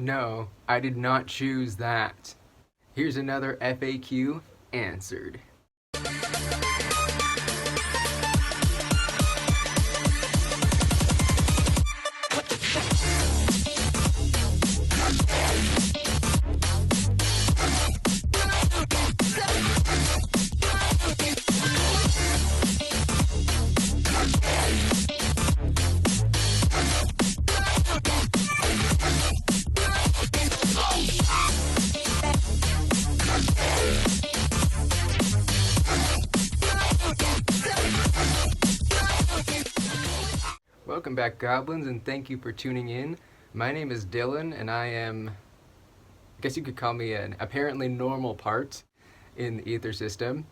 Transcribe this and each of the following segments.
No, I did not choose that. Here's another FAQ answered. Welcome back, goblins, and thank you for tuning in. My name is Dylan, and I guess you could call me an apparently normal part in the ether system,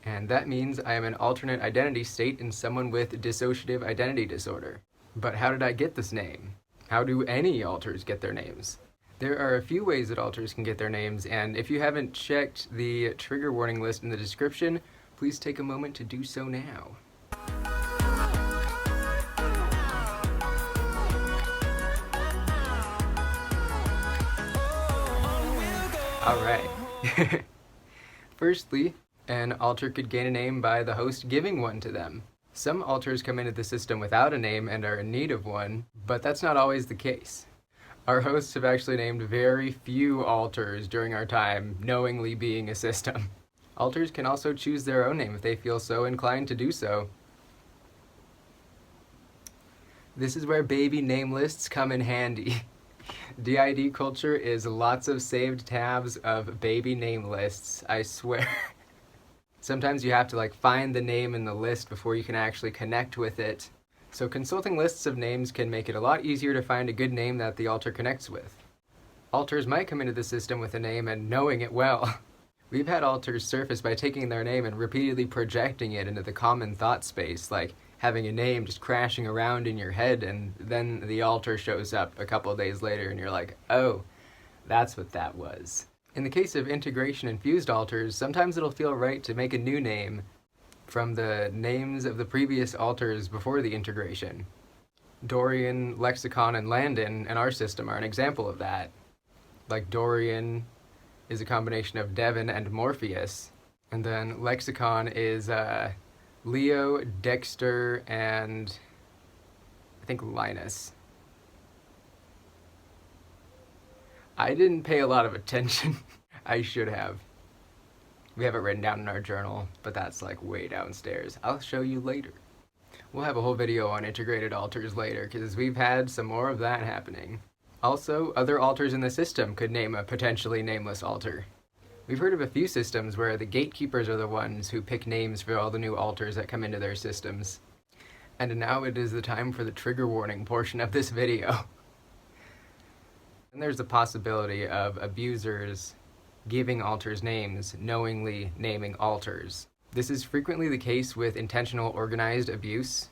and that means I am an alternate identity state in someone with dissociative identity disorder. But how did I get this name? How do any alters get their names? There are a few ways that alters can get their names, and if you haven't checked the trigger warning list in the description, please take a moment to do so now. Alright. Firstly, an alter could gain a name by the host giving one to them. Some alters come into the system without a name and are in need of one, but that's not always the case. Our hosts have actually named very few alters during our time knowingly being a system. Alters can also choose their own name if they feel so inclined to do so. This is where baby name lists come in handy. DID culture is lots of saved tabs of baby name lists, I swear. Sometimes you have to find the name in the list before you can actually connect with it. So consulting lists of names can make it a lot easier to find a good name that the alter connects with. Alters might come into the system with a name and knowing it well. We've had alters surface by taking their name and repeatedly projecting it into the common thought space, like having a name just crashing around in your head, and then the alter shows up a couple of days later and you're like, oh, that's what that was. In the case of integration infused alters, sometimes it'll feel right to make a new name from the names of the previous alters before the integration. Dorian, Lexicon, and Landon in our system are an example of that. Like Dorian is a combination of Devin and Morpheus, and then Lexicon is Leo, Dexter, and I think Linus. I didn't pay a lot of attention. I should have. We have it written down in our journal, but that's way downstairs. I'll show you later. We'll have a whole video on integrated alters later, because we've had some more of that happening. Also, other alters in the system could name a potentially nameless alter. We've heard of a few systems where the gatekeepers are the ones who pick names for all the new alters that come into their systems. And now it is the time for the trigger warning portion of this video. And there's the possibility of abusers giving alters names, knowingly naming alters. This is frequently the case with intentional organized abuse,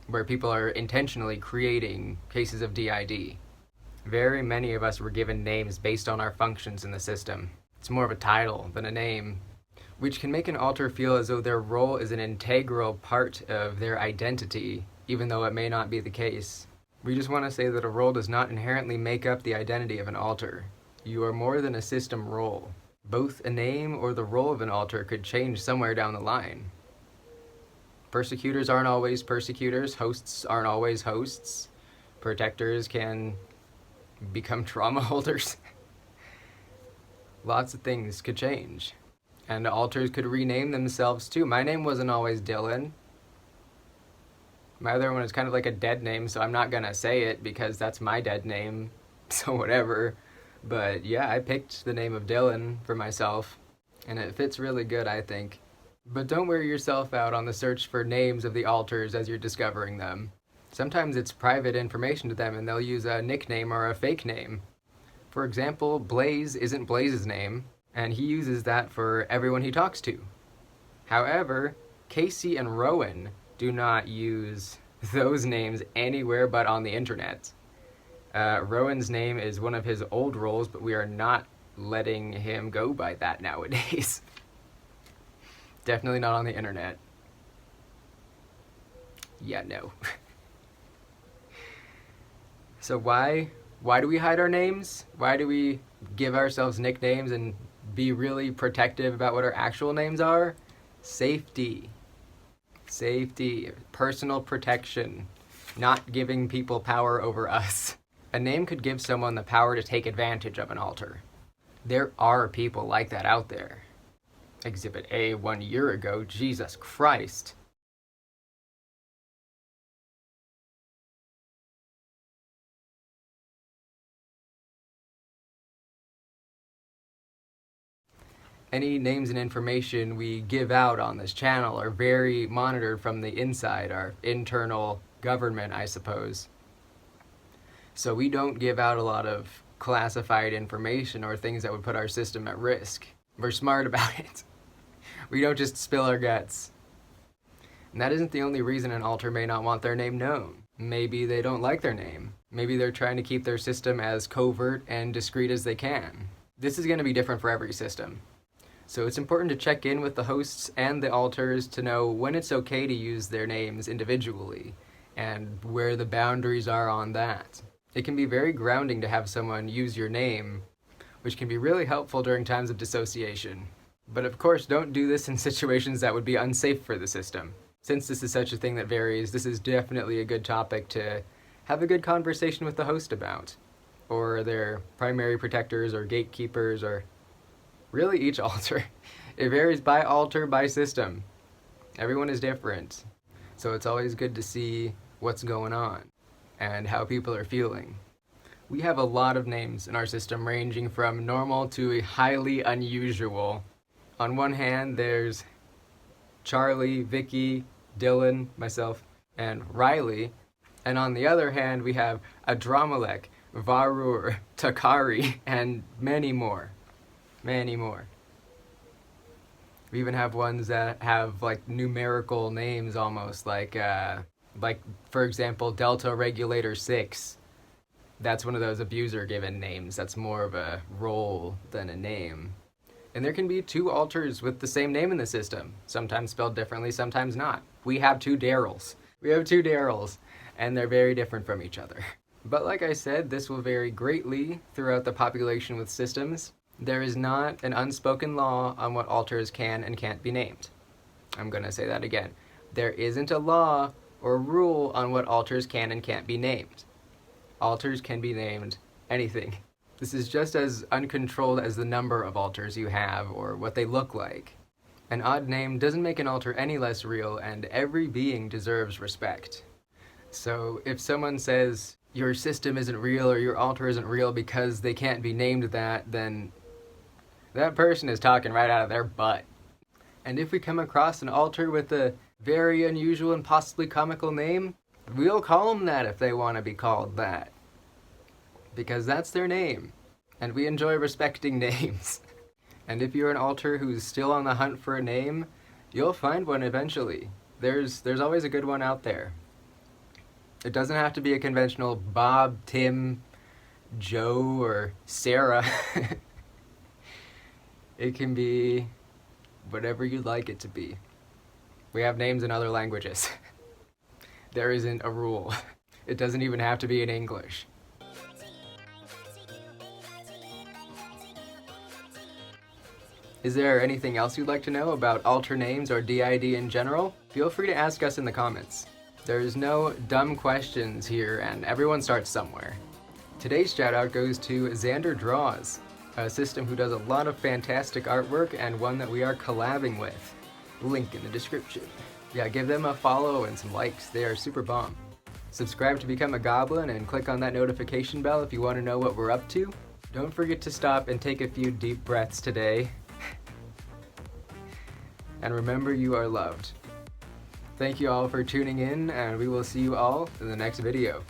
where people are intentionally creating cases of DID. Very many of us were given names based on our functions in the system. It's more of a title than a name, which can make an alter feel as though their role is an integral part of their identity, even though it may not be the case. We just want to say that a role does not inherently make up the identity of an alter. You are more than a system role. Both a name or the role of an alter could change somewhere down the line. Persecutors aren't always persecutors, hosts aren't always hosts. Protectors can become trauma holders. Lots of things could change. And alters could rename themselves too. My name wasn't always Dylan. My other one is kind of like a dead name, so I'm not gonna say it because that's my dead name, so whatever. But yeah, I picked the name of Dylan for myself, and it fits really good, I think. But don't wear yourself out on the search for names of the alters as you're discovering them. Sometimes it's private information to them and they'll use a nickname or a fake name. For example, Blaze isn't Blaze's name, and he uses that for everyone he talks to. However, Casey and Rowan do not use those names anywhere but on the internet. Rowan's name is one of his old roles, but we are not letting him go by that nowadays. Definitely not on the internet. Yeah, no. So why Why do we hide our names? Why do we give ourselves nicknames and be really protective about what our actual names are? Safety. Safety. Personal protection. Not giving people power over us. A name could give someone the power to take advantage of an alter. There are people like that out there. Exhibit A 1 year ago, Jesus Christ. Any names and information we give out on this channel are very monitored from the inside, our internal government, I suppose. So we don't give out a lot of classified information or things that would put our system at risk. We're smart about it. We don't just spill our guts. And that isn't the only reason an alter may not want their name known. Maybe they don't like their name. Maybe they're trying to keep their system as covert and discreet as they can. This is going to be different for every system. So it's important to check in with the hosts and the alters to know when it's okay to use their names individually and where the boundaries are on that. It can be very grounding to have someone use your name, which can be really helpful during times of dissociation. But of course, don't do this in situations that would be unsafe for the system. Since this is such a thing that varies, this is definitely a good topic to have a good conversation with the host about, or their primary protectors or gatekeepers, or really each alter. It varies by alter, by system. Everyone is different. So it's always good to see what's going on and how people are feeling. We have a lot of names in our system ranging from normal to highly unusual. On one hand, there's Charlie, Vicky, Dylan, myself, and Riley. And on the other hand, we have Adramalek, Varur, Takari, and many more. Many more. We even have ones that have like numerical names almost, like for example, Delta Regulator 6. That's one of those abuser given names. That's more of a role than a name. And there can be two alters with the same name in the system, sometimes spelled differently, sometimes not. We have two Daryls. And they're very different from each other. But like I said, this will vary greatly throughout the population with systems. There is not an unspoken law on what alters can and can't be named. I'm going to say that again. There isn't a law or rule on what alters can and can't be named. Alters can be named anything. This is just as uncontrolled as the number of alters you have or what they look like. An odd name doesn't make an alter any less real, and every being deserves respect. So if someone says your system isn't real or your alter isn't real because they can't be named that, then that person is talking right out of their butt. And if we come across an alter with a very unusual and possibly comical name, we'll call them that if they want to be called that. Because that's their name. And we enjoy respecting names. And if you're an alter who's still on the hunt for a name, you'll find one eventually. There's always a good one out there. It doesn't have to be a conventional Bob, Tim, Joe, or Sarah. It can be whatever you'd like it to be. We have names in other languages. There isn't a rule. It doesn't even have to be in English. Is there anything else you'd like to know about alter names or DID in general? Feel free to ask us in the comments. There's no dumb questions here, and everyone starts somewhere. Today's shout out goes to Zander Draws, a system who does a lot of fantastic artwork and one that we are collabing with. Link in the description. Yeah, give them a follow and some likes. They are super bomb. Subscribe to become a goblin and click on that notification bell if you want to know what we're up to. Don't forget to stop and take a few deep breaths today. And remember, you are loved. Thank you all for tuning in, and we will see you all in the next video.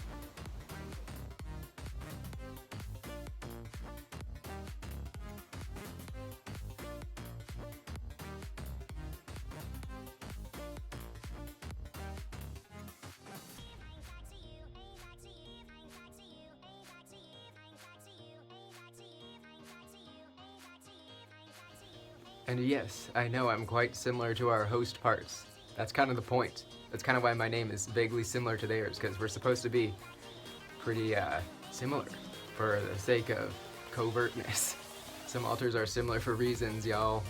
And yes, I know I'm quite similar to our host parts. That's kind of the point. That's kind of why my name is vaguely similar to theirs, because we're supposed to be pretty similar. for the sake of covertness. Some alters are similar for reasons, y'all.